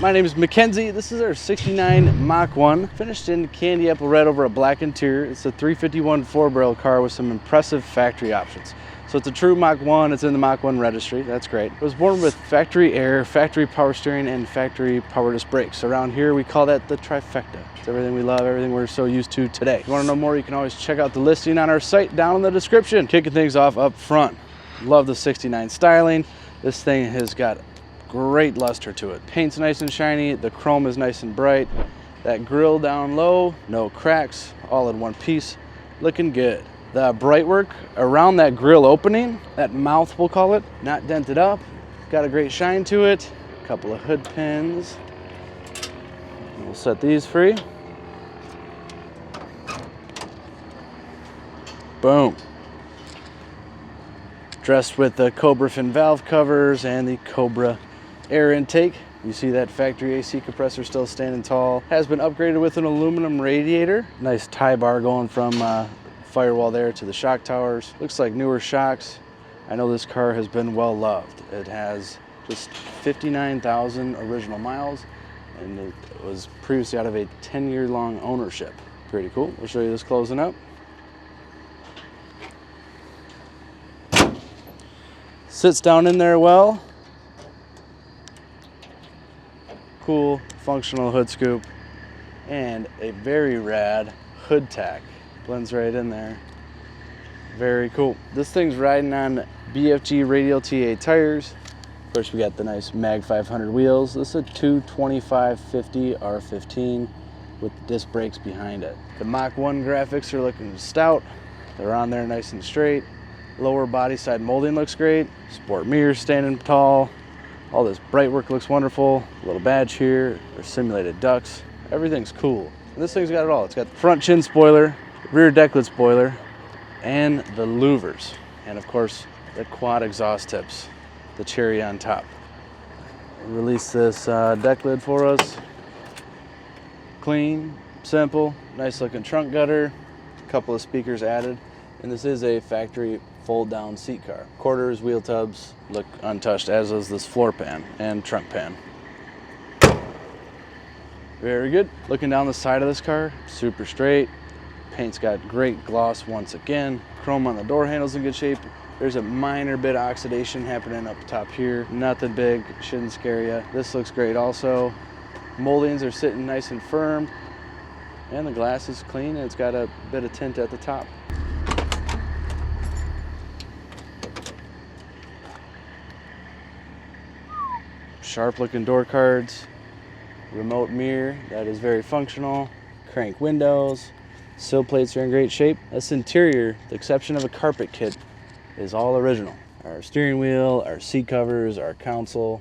My name is Mackenzie. This is our 69 Mach 1, finished in candy apple red over a black interior. It's a 351 4-barrel car with some impressive factory options. So it's a true Mach 1, it's in the Mach 1 registry, that's great. It was born with factory air, factory power steering, and factory power disc brakes. Around here we call that the trifecta. It's everything we love, everything we're so used to today. If you want to know more, you can always check out the listing on our site down in the description. Kicking things off up front. Love the 69 styling. This thing has got great luster to it. Paint's nice and shiny, the chrome is nice and bright. That grille down low, no cracks, all in one piece, looking good. The bright work around that grille opening, that mouth we'll call it, not dented up, got a great shine to it. A couple of hood pins. We'll set these free. Boom. Dressed with the Cobra fin valve covers and the Cobra air intake. You see that factory AC compressor still standing tall. Has been upgraded with an aluminum radiator. Nice tie bar going from firewall there to the shock towers. Looks like newer shocks. I know this car has been well loved. It has just 59,000 original miles and it was previously out of a 10-year long ownership. Pretty cool. We'll show you this closing up. Sits down in there well. Cool functional hood scoop and a very rad hood tack. Blends right in there. Very cool. This thing's riding on BFG radial TA tires. Of course, we got the nice Mag 500 wheels. This is a 225/50 R15 with disc brakes behind it. The Mach 1 graphics are looking stout. They're on there nice and straight. Lower body side molding looks great. Sport mirrors standing tall. All this bright work looks wonderful. A little badge here. There's simulated ducts. Everything's cool. And this thing's got it all. It's got the front chin spoiler, rear decklet spoiler, and the louvers. And of course, the quad exhaust tips, the cherry on top. Release this deck lid for us. Clean, simple, nice looking trunk gutter. A couple of speakers added. And this is a factory fold down seat car. Quarters, wheel tubs look untouched, as is this floor pan and trunk pan. Very good. Looking down the side of this car, super straight. Paint's got great gloss once again. Chrome on the door handle's in good shape. There's a minor bit of oxidation happening up top here. Nothing big, shouldn't scare you. This looks great also. Moldings are sitting nice and firm. And the glass is clean and it's got a bit of tint at the top. Sharp looking door cards, remote mirror that is very functional, crank windows, sill plates are in great shape. This interior, the exception of a carpet kit, is all original. Our steering wheel, our seat covers, our console,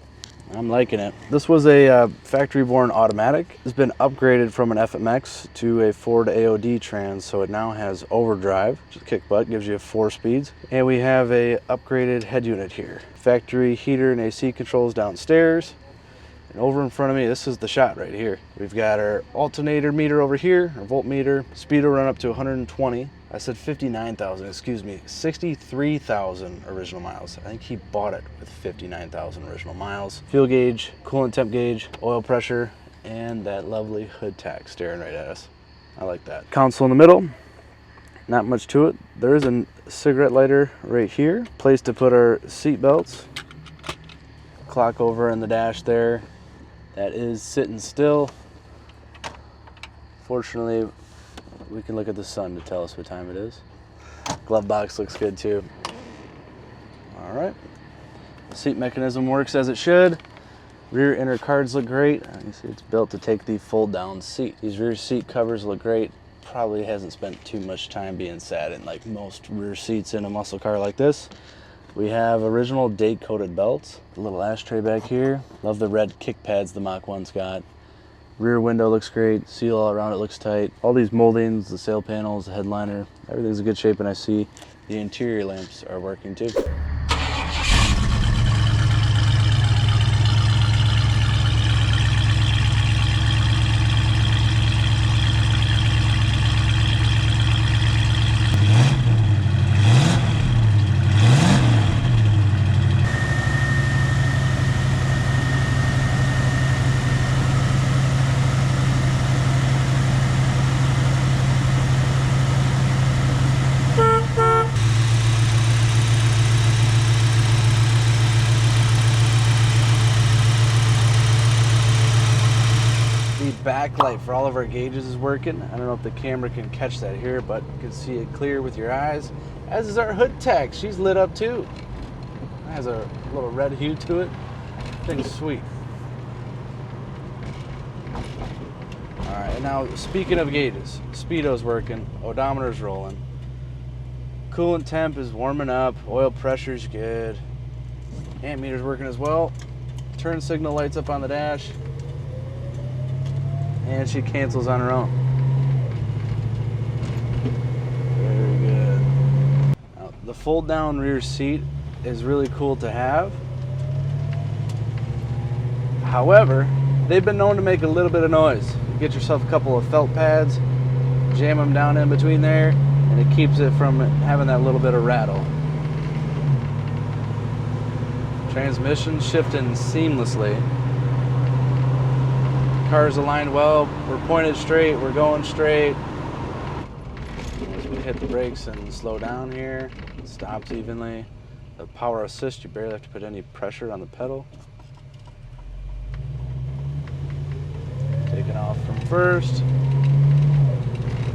I'm liking it. This was a factory born automatic. It's been upgraded from an FMX to a Ford AOD trans, so it now has overdrive, which is kick butt, gives you 4 speeds. And we have a upgraded head unit here. Factory heater and AC controls downstairs. And over in front of me, this is the shot right here. We've got our alternator meter over here, our voltmeter. Speed will run up to 120. I said 59,000, excuse me, 63,000 original miles. I think he bought it with 59,000 original miles. Fuel gauge, coolant temp gauge, oil pressure, and that lovely hood tack staring right at us. I like that. Console in the middle, not much to it. There is a cigarette lighter right here. Place to put our seat belts. Clock over in the dash there. That is sitting still. Fortunately, we can look at the sun to tell us what time it is. Glove box looks good too. All right. The seat mechanism works as it should. Rear inner cards look great. You see it's built to take the fold down seat. These rear seat covers look great. Probably hasn't spent too much time being sat in like most rear seats in a muscle car like this. We have original date coated belts. A little ashtray back here. Love the red kick pads the Mach 1's got. Rear window looks great. Seal all around it looks tight. All these moldings, the sail panels, the headliner, everything's in good shape, and I see the interior lamps are working too. backlight for all of our gauges is working. I don't know if the camera can catch that here, but you can see it clear with your eyes. As is our hood tech. She's lit up too. It has a little red hue to it. Thing's sweet. Alright, and now speaking of gauges, speedo's working, odometer's rolling. Coolant temp is warming up, oil pressure's good. Amp meter's working as well. Turn signal lights up on the dash. And she cancels on her own. Very good. Now, the fold down rear seat is really cool to have. However, they've been known to make a little bit of noise. You get yourself a couple of felt pads, jam them down in between there, and it keeps it from having that little bit of rattle. Transmission shifting seamlessly. Car's aligned well, we're pointed straight, we're going straight. As we hit the brakes and slow down here, it stops evenly. The power assist, you barely have to put any pressure on the pedal. Taking off from first.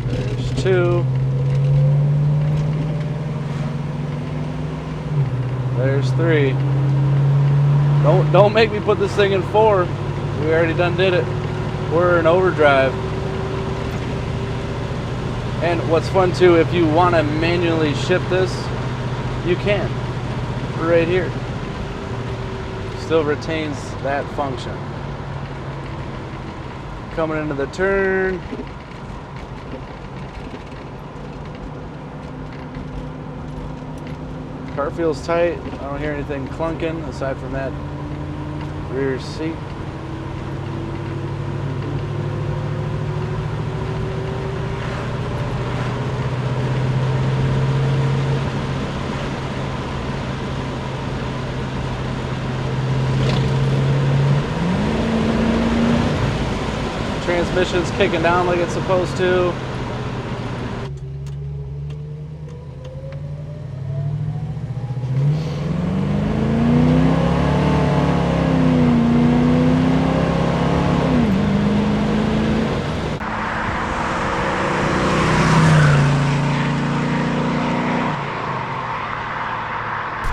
There's two. There's three. Don't make me put this thing in four. We already done did it. We're in overdrive. And what's fun too, if you want to manually shift this, you can. Right here. Still retains that function. Coming into the turn. Car feels tight. I don't hear anything clunking aside from that rear seat. Transmission's kicking down like it's supposed to.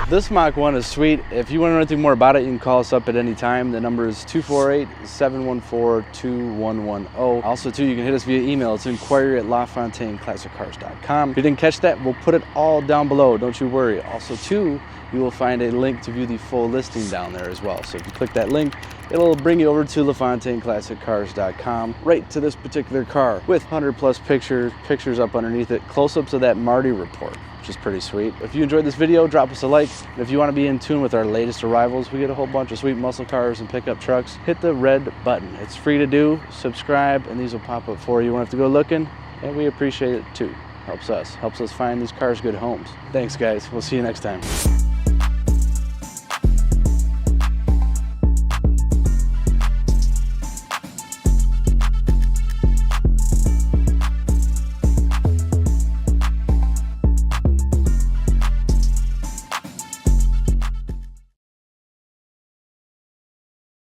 This Mach 1 is sweet. If you want to know anything more about it, you can call us up at any time. The number is 248-714-2110. Also, too, you can hit us via email. It's inquiry@LaFontaineClassicCars.com. If you didn't catch that, we'll put it all down below. Don't you worry. Also, too, you will find a link to view the full listing down there as well. So if you click that link, it'll bring you over to LaFontaineClassicCars.com, right to this particular car with 100+ pictures up underneath it, close-ups of that Marty report, which is pretty sweet. If you enjoyed this video, drop us a like. And if you want to be in tune with our latest arrivals, we get a whole bunch of sweet muscle cars and pickup trucks. Hit the red button. It's free to do. Subscribe, and these will pop up for you. You won't have to go looking, and we appreciate it too. Helps us find these cars good homes. Thanks, guys. We'll see you next time.